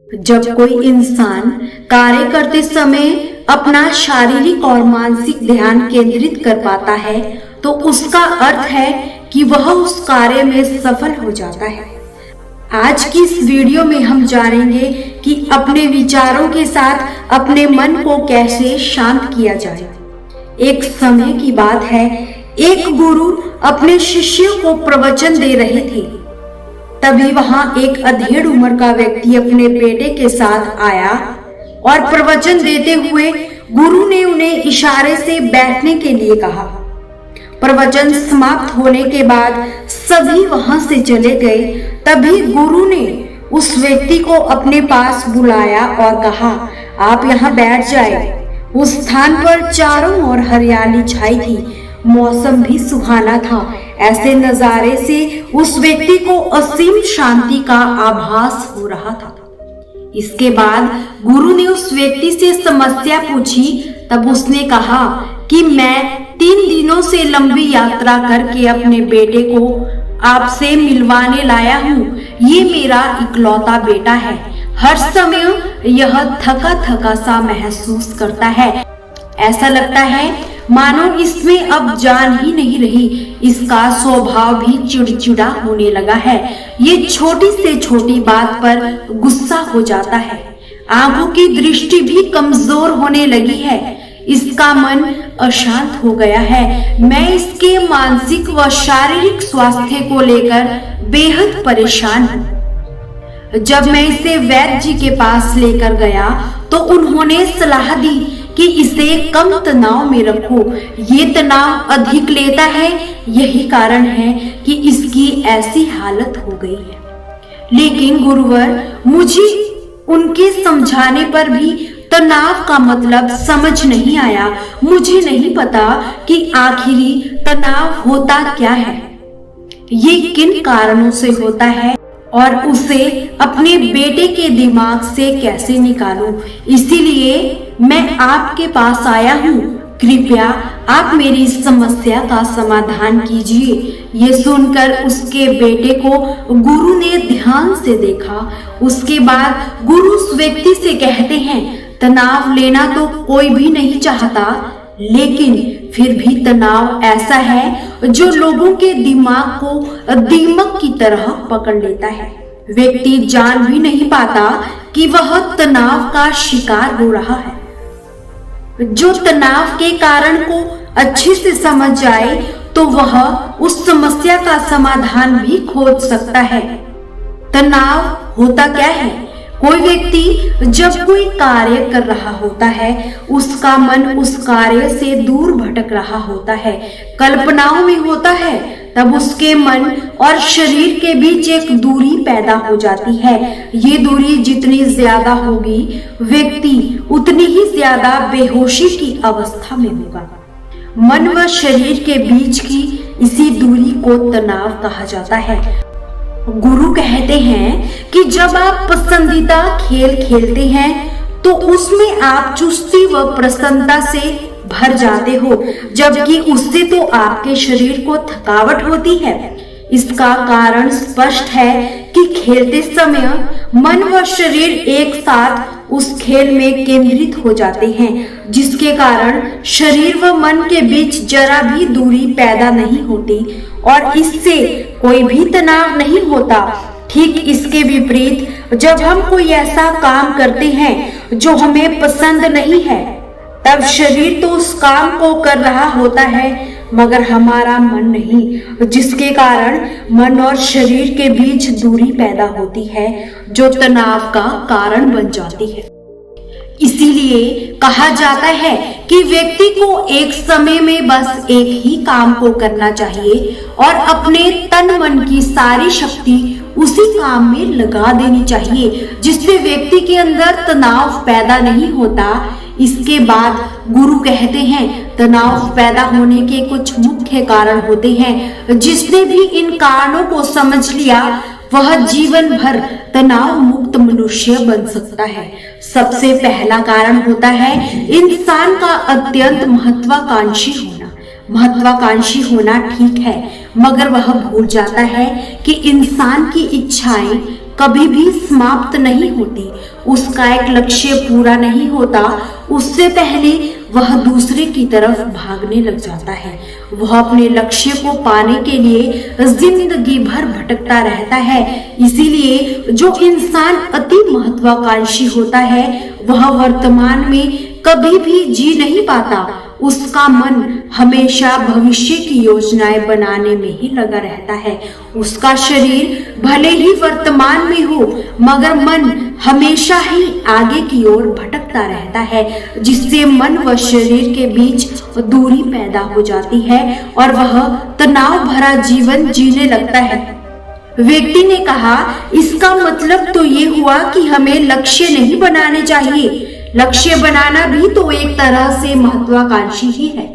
जब कोई इंसान कार्य करते समय अपना शारीरिक और मानसिक ध्यान केंद्रित कर पाता है तो उसका अर्थ है कि वह उस कार्य में सफल हो जाता है। आज की इस वीडियो में हम जानेंगे कि अपने विचारों के साथ अपने मन को कैसे शांत किया जाए। एक समय की बात है, एक गुरु अपने शिष्यों को प्रवचन दे रहे थे। तभी वहां एक अधेड़ उम्र का व्यक्ति अपने बेटे के साथ आया और प्रवचन देते हुए गुरु ने उन्हें इशारे से बैठने के लिए कहा। प्रवचन समाप्त होने के बाद सभी वहां से चले गए। तभी गुरु ने उस व्यक्ति को अपने पास बुलाया और कहा, आप यहाँ बैठ जाए। उस स्थान पर चारों ओर हरियाली छाई थी, मौसम भी सुहाना था। ऐसे नजारे से उस व्यक्ति को असीम शांति का आभास हो रहा था। इसके बाद गुरु ने उस व्यक्ति से समस्या पूछी। तब उसने कहा कि मैं 3 दिनों से लंबी यात्रा करके अपने बेटे को आपसे मिलवाने लाया हूँ। ये मेरा इकलौता बेटा है। हर समय यह थका थका सा महसूस करता है। ऐसा लगता है मानो इसमें अब जान ही नहीं रही। इसका स्वभाव भी चिड़चिड़ा होने लगा है। ये छोटी से छोटी बात पर गुस्सा हो जाता है। आंखों की दृष्टि भी कमजोर होने लगी है। इसका मन अशांत हो गया है। मैं इसके मानसिक व शारीरिक स्वास्थ्य को लेकर बेहद परेशान हूँ। जब मैं इसे वैद्य जी के पास लेकर गया तो उन्होंने सलाह दी कि इसे कम तनाव में रखो। ये तनाव अधिक लेता है, यही कारण है कि इसकी ऐसी हालत हो गई है। लेकिन गुरुवर, मुझे उनके समझाने पर भी तनाव का मतलब समझ नहीं आया। मुझे नहीं पता कि आखिरी तनाव होता क्या है, ये किन कारणों से होता है और उसे अपने बेटे के दिमाग से कैसे निकालूं। इसीलिए मैं आपके पास आया हूँ। कृपया आप मेरी इस समस्या का समाधान कीजिए। ये सुनकर उसके बेटे को गुरु ने ध्यान से देखा। उसके बाद गुरु उस व्यक्ति से कहते हैं, तनाव लेना तो कोई भी नहीं चाहता, लेकिन फिर भी तनाव ऐसा है जो लोगों के दिमाग को दीमक की तरह पकड़ लेता है। व्यक्ति जान भी नहीं पाता कि वह तनाव का शिकार हो रहा है। जो तनाव के कारण को अच्छे से समझ जाए तो वह उस समस्या का समाधान भी खोज सकता है। तनाव होता क्या है? कोई व्यक्ति जब कोई कार्य कर रहा होता है, उसका मन उस कार्य से दूर भटक रहा होता है, कल्पनाओं में होता है। तब उसके मन और शरीर के बीच एक दूरी पैदा हो जाती है। ये दूरी जितनी ज्यादा होगी, व्यक्ति उतनी ही ज्यादा बेहोशी की अवस्था में होगा। मन व शरीर के बीच की इसी दूरी को तनाव कहा जाता है। गुरु कहते हैं कि जब आप पसंदीदा खेल खेलते हैं तो उसमें आप चुस्ती व प्रसन्नता से भर जाते हो, जबकि उससे तो आपके शरीर को थकावट होती है। इसका कारण स्पष्ट है कि खेलते समय मन व शरीर एक साथ उस खेल में केंद्रित हो जाते हैं, जिसके कारण शरीर व मन के बीच जरा भी दूरी पैदा नहीं होती और इससे कोई भी तनाव नहीं होता। ठीक इसके विपरीत, जब हम कोई ऐसा काम करते हैं जो हमें पसंद नहीं है, तब शरीर तो उस काम को कर रहा होता है मगर हमारा मन नहीं, जिसके कारण मन और शरीर के बीच दूरी पैदा होती है जो तनाव का कारण बन जाती है। इसीलिए कहा जाता है कि व्यक्ति को एक समय में बस एक ही काम को करना चाहिए और अपने तन मन की सारी शक्ति उसी काम में लगा देनी चाहिए, जिससे व्यक्ति के अंदर तनाव पैदा नहीं होता। इसके बाद गुरु कहते हैं, तनाव पैदा होने के कुछ मुख्य कारण होते हैं। जिसने भी इन कारणों को समझ लिया वह जीवन भर तनाव मुक्त मनुष्य बन सकता है। सबसे पहला कारण होता है इंसान का अत्यंत महत्वाकांक्षी होना। महत्वाकांक्षी होना ठीक है, मगर वह भूल जाता है कि इंसान की इच्छाएं कभी भी समाप्त नहीं होती, उसका एक लक्ष्य पूरा नहीं होता, उससे पहले वह दूसरे की तरफ भागने लग जाता है। वह अपने लक्ष्य को पाने के लिए जिंदगी भर भटकता रहता है। इसीलिए जो इंसान अति महत्वाकांक्षी होता है वह वर्तमान में कभी भी जी नहीं पाता। उसका मन हमेशा भविष्य की योजनाएं बनाने में ही लगा रहता है। उसका शरीर भले ही वर्तमान में हो मगर मन हमेशा ही आगे की ओर भटकता रहता है, जिससे मन व शरीर के बीच दूरी पैदा हो जाती है और वह तनाव भरा जीवन जीने लगता है। व्यक्ति ने कहा, इसका मतलब तो ये हुआ कि हमें लक्ष्य नहीं बनाने चाहिए। लक्ष्य बनाना भी तो एक तरह से महत्वाकांक्षी ही है।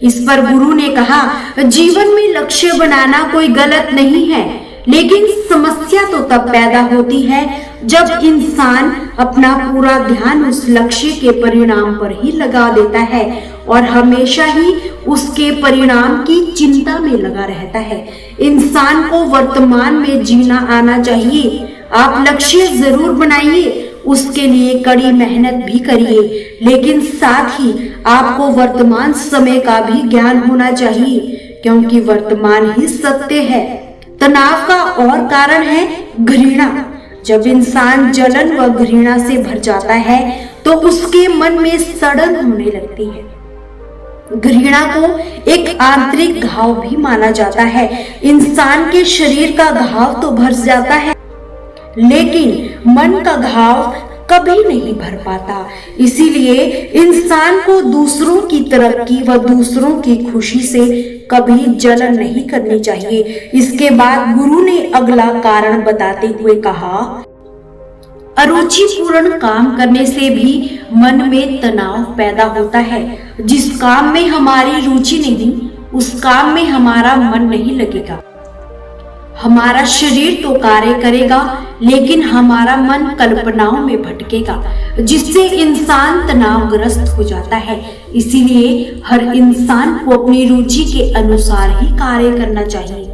इस पर गुरु ने कहा, जीवन में लक्ष्य बनाना कोई गलत नहीं है, लेकिन समस्या तो तब पैदा होती है जब इंसान अपना पूरा ध्यान उस लक्ष्य के परिणाम पर ही लगा देता है और हमेशा ही उसके परिणाम की चिंता में लगा रहता है। इंसान को वर्तमान में जीना आना चाहिए। आप लक्ष्य जरूर बनाइए, उसके लिए कड़ी मेहनत भी करिए, लेकिन साथ ही आपको वर्तमान समय का भी ज्ञान होना चाहिए, क्योंकि वर्तमान ही सत्य है। तनाव का और कारण है घृणा। जब इंसान जलन व घृणा से भर जाता है तो उसके मन में सड़न होने लगती है। घृणा को एक आंतरिक घाव भी माना जाता है। इंसान के शरीर का घाव तो भर जाता है, लेकिन मन का घाव कभी नहीं भर पाता। इसीलिए इंसान को दूसरों की तरक्की व दूसरों की खुशी से कभी जलन नहीं करनी चाहिए। इसके बाद गुरु ने अगला कारण बताते हुए कहा, अरुचिपूर्ण काम करने से भी मन में तनाव पैदा होता है। जिस काम में हमारी रुचि नहीं, उस काम में हमारा मन नहीं लगेगा। हमारा शरीर तो कार्य करेगा, लेकिन हमारा मन कल्पनाओं में भटकेगा, जिससे इंसान तनावग्रस्त हो जाता है। इसीलिए हर इंसान को अपनी रुचि के अनुसार ही कार्य करना चाहिए।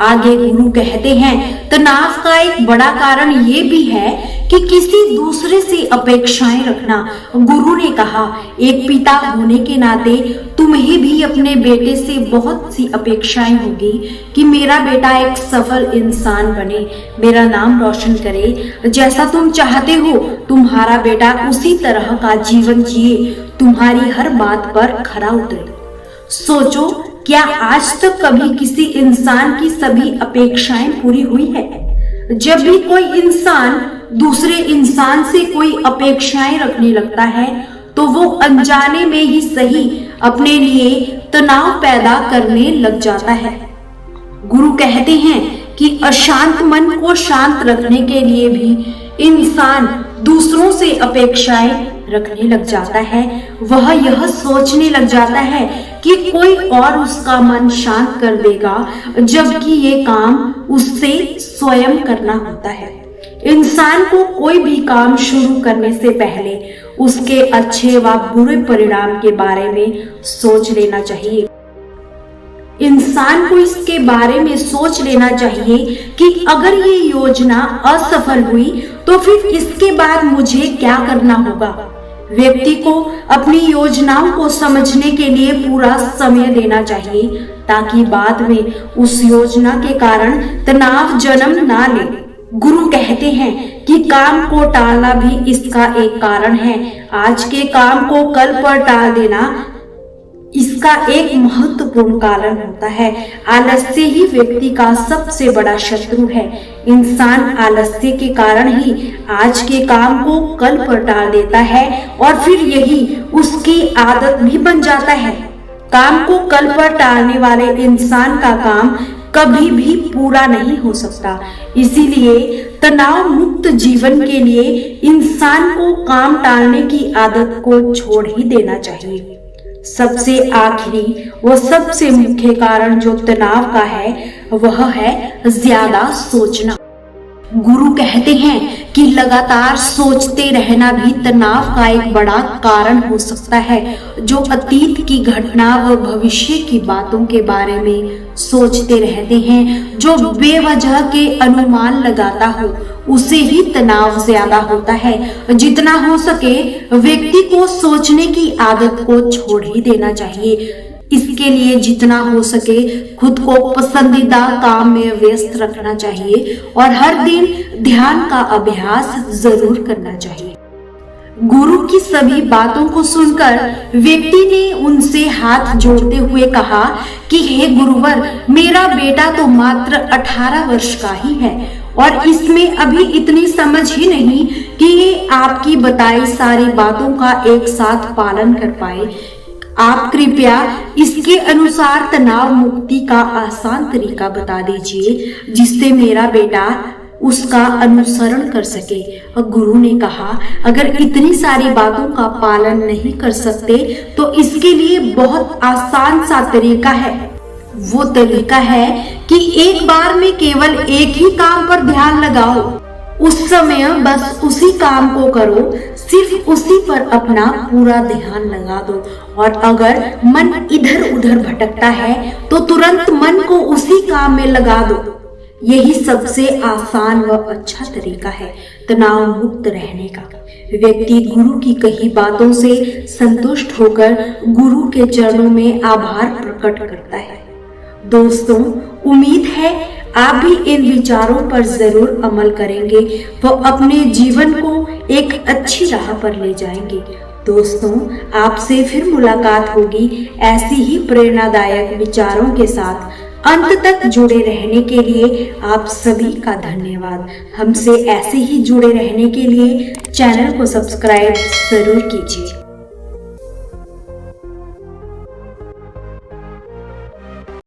आगे गुरु कहते हैं, तनाव का एक बड़ा कारण ये भी है कि किसी दूसरे से अपेक्षाएं रखना। गुरु ने कहा, एक पिता होने के नाते तुम्हें भी अपने बेटे से बहुत सी अपेक्षाएं होगी कि मेरा बेटा एक सफल इंसान बने, मेरा नाम रोशन करे। जैसा तुम चाहते हो तुम्हारा बेटा उसी तरह का जीवन जिए, तुम्हारी हर बात पर खरा उतरे। सोचो, क्या आज तक कभी किसी इंसान की सभी अपेक्षाएं पूरी हुई है? जब भी कोई इंसान दूसरे इंसान से कोई अपेक्षाएं रखने लगता है तो वो अनजाने में ही सही अपने लिए तनाव पैदा करने लग जाता है। गुरु कहते हैं कि अशांत मन को शांत रखने के लिए भी इंसान दूसरों से अपेक्षाएं रखने लग जाता है। वह यह सोचने लग जाता है कि कोई और उसका मन शांत कर देगा, जबकि ये काम उससे स्वयं करना होता है। इंसान को कोई भी काम शुरू करने से पहले उसके अच्छे व बुरे परिणाम के बारे में सोच लेना चाहिए। इंसान को इसके बारे में सोच लेना चाहिए कि अगर ये योजना असफल हुई तो फिर इसके बाद मुझे क्या करना होगा। व्यक्ति को अपनी योजनाओं को समझने के लिए पूरा समय देना चाहिए, ताकि बाद में उस योजना के कारण तनाव जन्म ना ले। गुरु कहते हैं कि काम को टालना भी इसका एक कारण है। आज के काम को कल पर टाल देना इसका एक महत्वपूर्ण कारण होता है। आलस्य ही व्यक्ति का सबसे बड़ा शत्रु है। इंसान आलस्य के कारण ही आज के काम को कल पर टाल देता है और फिर यही उसकी आदत भी बन जाता है। काम को कल पर टालने वाले इंसान का काम कभी भी पूरा नहीं हो सकता। इसीलिए तनाव मुक्त जीवन के लिए इंसान को काम टालने की आदत को छोड़ ही देना चाहिए। सबसे आखिरी व सबसे मुख्य कारण जो तनाव का है वह है ज्यादा सोचना। गुरु कहते हैं कि लगातार सोचते रहना भी तनाव का एक बड़ा कारण हो सकता है, जो अतीत की घटना व भविष्य की बातों के बारे में सोचते रहते हैं, जो बेवजह के अनुमान लगाता हो उसे ही तनाव ज्यादा होता है। जितना हो सके व्यक्ति को सोचने की आदत को छोड़ ही देना चाहिए। इसके लिए जितना हो सके खुद को पसंदीदा काम में व्यस्त रखना चाहिए और हर दिन ध्यान का अभ्यास जरूर करना चाहिए। गुरु की सभी बातों को सुनकर व्यक्ति ने उनसे हाथ जोड़ते हुए कहा कि हे गुरुवर, मेरा बेटा तो मात्र 18 वर्ष का ही है और इसमें अभी इतनी समझ ही नहीं कि ये आपकी बताई सारी बातों का एक साथ पालन कर पाए। आप कृपया इसके अनुसार तनाव मुक्ति का आसान तरीका बता दीजिए जिससे मेरा बेटा उसका अनुसरण कर सके। और गुरु ने कहा, अगर इतनी सारी बातों का पालन नहीं कर सकते तो इसके लिए बहुत आसान सा तरीका है। वो तरीका है कि एक बार में केवल एक ही काम पर ध्यान लगाओ, उस समय बस उसी काम को करो, सिर्फ उसी पर अपना पूरा ध्यान लगा दो। और अगर मन इधर उधर भटकता है तो तुरंत मन को उसी काम में लगा दो। यही सबसे आसान व अच्छा तरीका है तनाव मुक्त रहने का। व्यक्ति गुरु की कही बातों से संतुष्ट होकर गुरु के चरणों में आभार प्रकट करता है। दोस्तों, उम्मीद है आप भी इन विचारों पर जरूर अमल करेंगे व अपने जीवन को एक अच्छी राह पर ले जाएंगे। दोस्तों, आपसे फिर मुलाकात होगी ऐसी ही प्रेरणादायक विचारों के साथ। अंत तक जुड़े रहने के लिए आप सभी का धन्यवाद। हमसे ऐसे ही जुड़े रहने के लिए चैनल को सब्सक्राइब जरूर कीजिए।